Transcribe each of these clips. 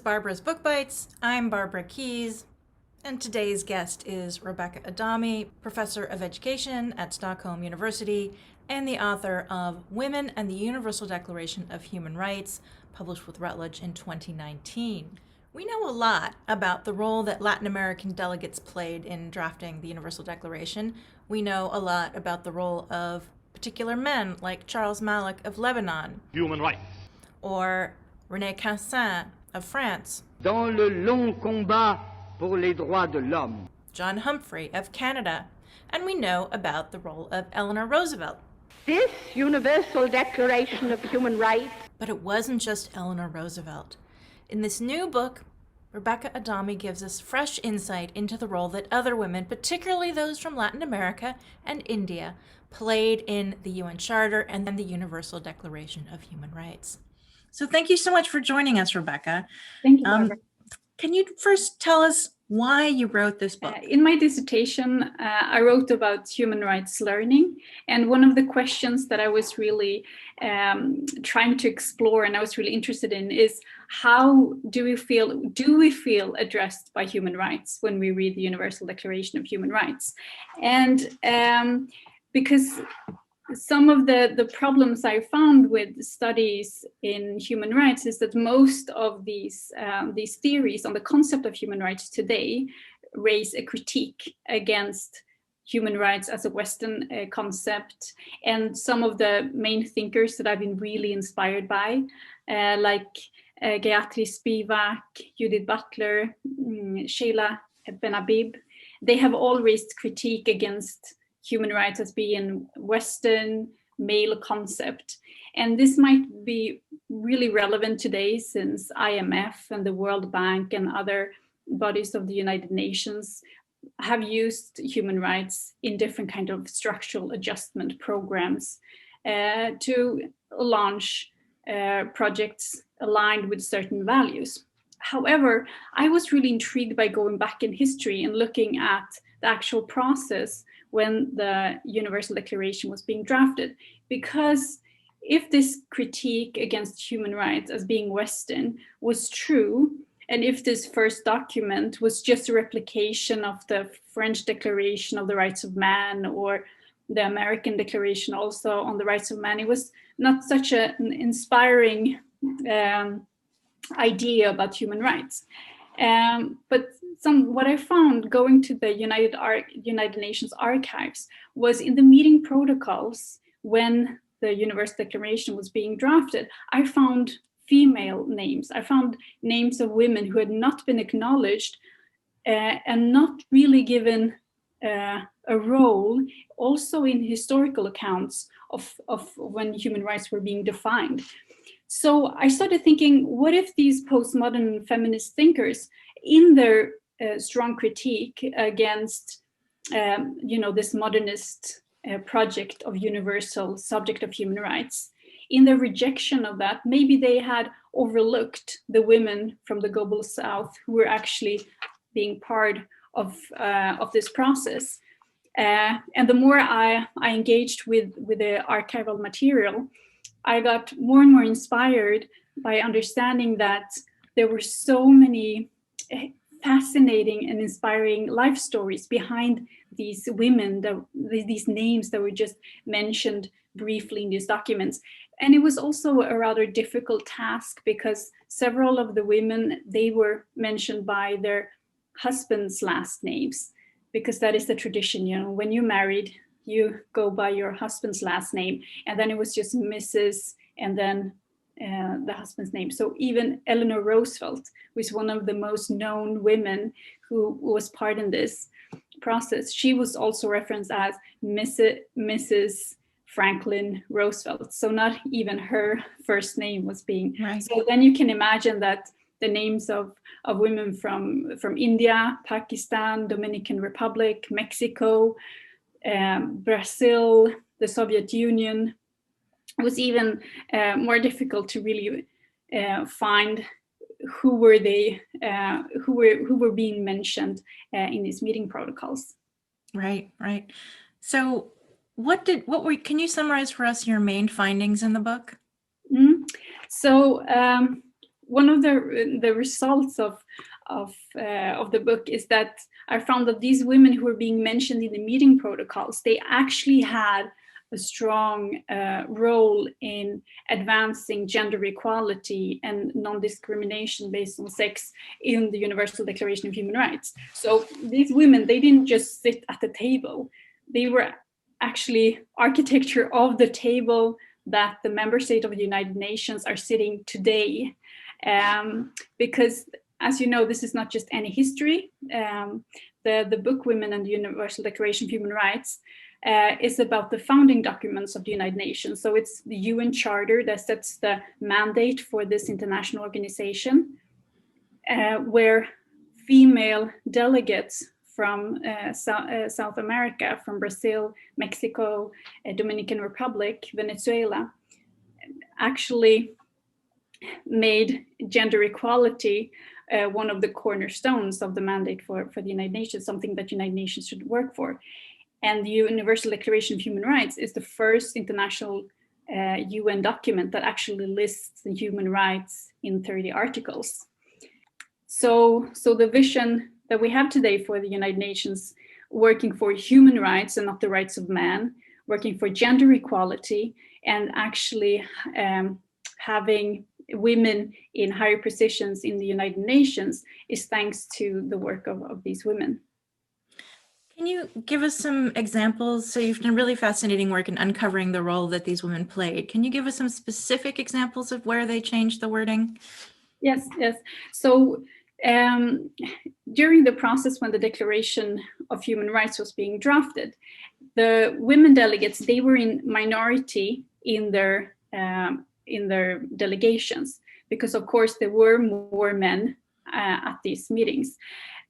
Barbara's Book Bites. I'm Barbara Keys, and today's guest is Rebecca Adami, Professor of Education at Stockholm University and the author of Women and the Universal Declaration of Human Rights, published with Routledge in 2019. We know a lot about the role that Latin American delegates played in drafting the Universal Declaration. We know a lot about the role of particular men like Charles Malik of Lebanon. Human rights. Or René Cassin of France. Dans le long combat pour les droits de l'homme. John Humphrey of Canada. And we know about the role of Eleanor Roosevelt. This Universal Declaration of Human Rights. But it wasn't just Eleanor Roosevelt. In this new book, Rebecca Adami gives us fresh insight into the role that other women, particularly those from Latin America and India, played in the UN Charter and then the Universal Declaration of Human Rights. So thank you so much for joining us, Rebecca. Thank you, Barbara. Can you first tell us why you wrote this book? In my dissertation, I wrote about human rights learning. And one of the questions that I was really trying to explore and I was really interested in is how do we feel addressed by human rights when we read the Universal Declaration of Human Rights? And because some of the problems I found with studies in human rights is that most of these theories on the concept of human rights today raise a critique against human rights as a Western concept. And some of the main thinkers that I've been really inspired by, like Gayatri Spivak, Judith Butler, Sheila Ben-Habib, they have all raised critique against human rights as being Western male concept. And this might be really relevant today since IMF and the World Bank and other bodies of the United Nations have used human rights in different kind of structural adjustment programs to launch projects aligned with certain values. However, I was really intrigued by going back in history and looking at the actual process when the Universal Declaration was being drafted. Because if this critique against human rights as being Western was true, and if this first document was just a replication of the French Declaration of the Rights of Man or the American Declaration also on the Rights of Man, it was not such an inspiring idea about human rights. But what I found going to the United Nations archives was in the meeting protocols when the Universal Declaration was being drafted, I found female names. I found names of women who had not been acknowledged and not really given a role also in historical accounts of when human rights were being defined. So I started thinking, what if these postmodern feminist thinkers, in their strong critique against, this modernist project of universal subject of human rights, in their rejection of that, maybe they had overlooked the women from the global South who were actually being part of this process. And the more I engaged with the archival material, I got more and more inspired by understanding that there were so many fascinating and inspiring life stories behind these women, these names that were just mentioned briefly in these documents. And it was also a rather difficult task because several of the women, they were mentioned by their husbands' last names, because that is the tradition, when you're married, you go by your husband's last name, and then it was just Mrs. and then the husband's name. So even Eleanor Roosevelt, who is one of the most known women who was part in this process, she was also referenced as Mrs. Franklin Roosevelt. So not even her first name was being. Right. So then you can imagine that the names of women from India, Pakistan, Dominican Republic, Mexico, Brazil, the Soviet Union, was even more difficult to really find who were they, who were being mentioned in these meeting protocols. Right. So can you summarize for us your main findings in the book? So one of the results of the book is that I found that these women who were being mentioned in the meeting protocols, they actually had a strong role in advancing gender equality and non-discrimination based on sex in the Universal Declaration of Human Rights. So these women, they didn't just sit at the table. They were actually architecture of the table that the member state of the United Nations are sitting today. Because, as you know, this is not just any history. The book Women and the Universal Declaration of Human Rights is about the founding documents of the United Nations. So it's the UN Charter that sets the mandate for this international organization, where female delegates from South America, from Brazil, Mexico, Dominican Republic, Venezuela, actually made gender equality one of the cornerstones of the mandate for the United Nations, something that United Nations should work for. And the Universal Declaration of Human Rights is the first international UN document that actually lists the human rights in 30 articles. So the vision that we have today for the United Nations, working for human rights and not the rights of man, working for gender equality, and actually having women in higher positions in the United Nations is thanks to the work of these women. Can you give us some examples? So you've done really fascinating work in uncovering the role that these women played. Can you give us some specific examples of where they changed the wording? Yes. So during the process when the Declaration of Human Rights was being drafted, the women delegates, they were in minority in their delegations, because of course there were more men at these meetings.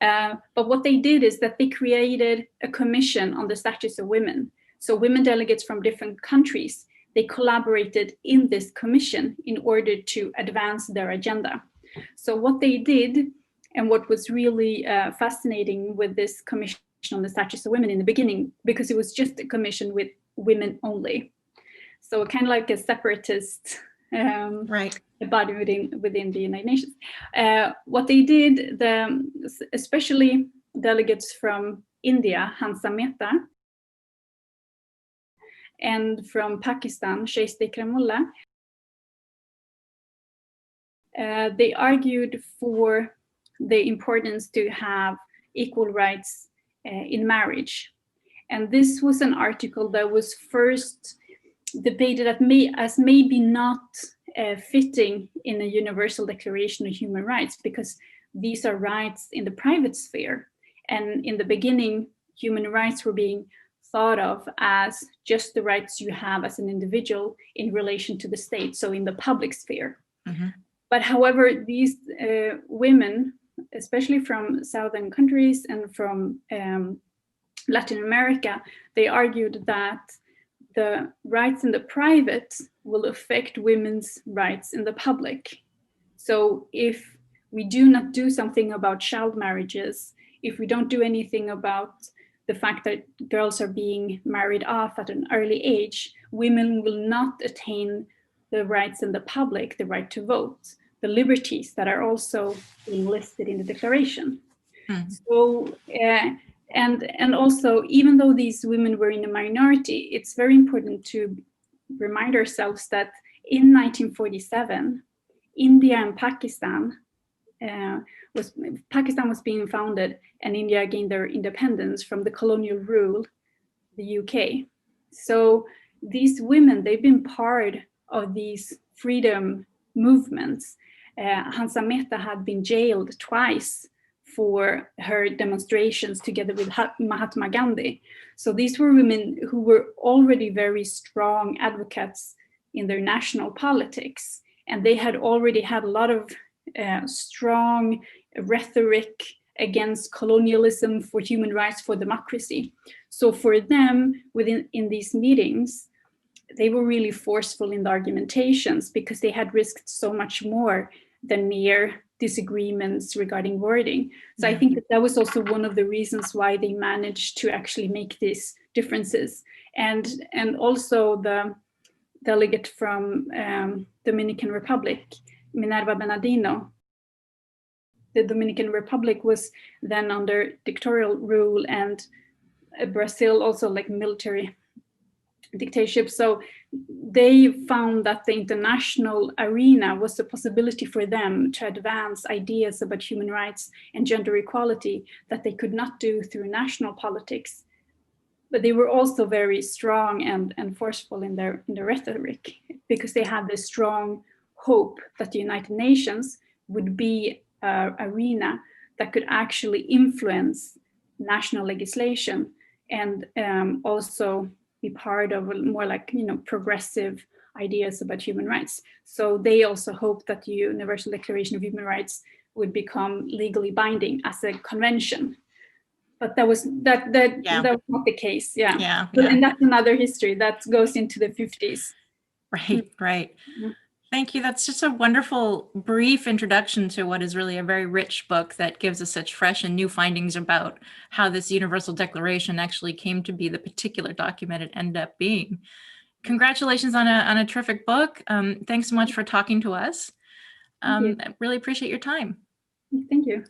But what they did is that they created a commission on the status of women. So women delegates from different countries, they collaborated in this commission in order to advance their agenda. So what they did, and what was really fascinating with this commission on the status of women in the beginning, because it was just a commission with women only. So kind of like a separatist right. body within the United Nations. What they did, especially delegates from India, Hansa Mehta, and from Pakistan, Shaista Ikramullah, they argued for the importance to have equal rights in marriage. And this was an article that was first debated as maybe not fitting in a Universal Declaration of Human Rights, because these are rights in the private sphere. And in the beginning, human rights were being thought of as just the rights you have as an individual in relation to the state, so in the public sphere. Mm-hmm. But however, these women, especially from southern countries and from Latin America, they argued that the rights in the private will affect women's rights in the public. So if we do not do something about child marriages, if we don't do anything about the fact that girls are being married off at an early age, women will not attain the rights in the public, the right to vote, the liberties that are also listed in the declaration. Mm. So, and also, even though these women were in a minority, it's very important to remind ourselves that in 1947, India and Pakistan was being founded, and India gained their independence from the colonial rule, the UK. So these women, they've been part of these freedom movements. Hansa Mehta had been jailed twice for her demonstrations together with Mahatma Gandhi. So these were women who were already very strong advocates in their national politics, and they had already had a lot of strong rhetoric against colonialism, for human rights, for democracy. So for them, in these meetings, they were really forceful in the argumentations, because they had risked so much more than mere disagreements regarding wording. So I think that was also one of the reasons why they managed to actually make these differences. And also the delegate from Dominican Republic, Minerva Bernardino. The Dominican Republic was then under dictatorial rule, and Brazil also like military dictatorship. So they found that the international arena was a possibility for them to advance ideas about human rights and gender equality that they could not do through national politics. But they were also very strong and forceful in their rhetoric, because they had this strong hope that the United Nations would be an arena that could actually influence national legislation and also be part of more like, progressive ideas about human rights. So they also hoped that the Universal Declaration of Human Rights would become legally binding as a convention. But that was not the case. Yeah. And that's another history that goes into the 50s. Right. Thank you. That's just a wonderful brief introduction to what is really a very rich book that gives us such fresh and new findings about how this Universal Declaration actually came to be the particular document it ended up being. Congratulations on a terrific book. Thanks so much for talking to us. I really appreciate your time. Thank you.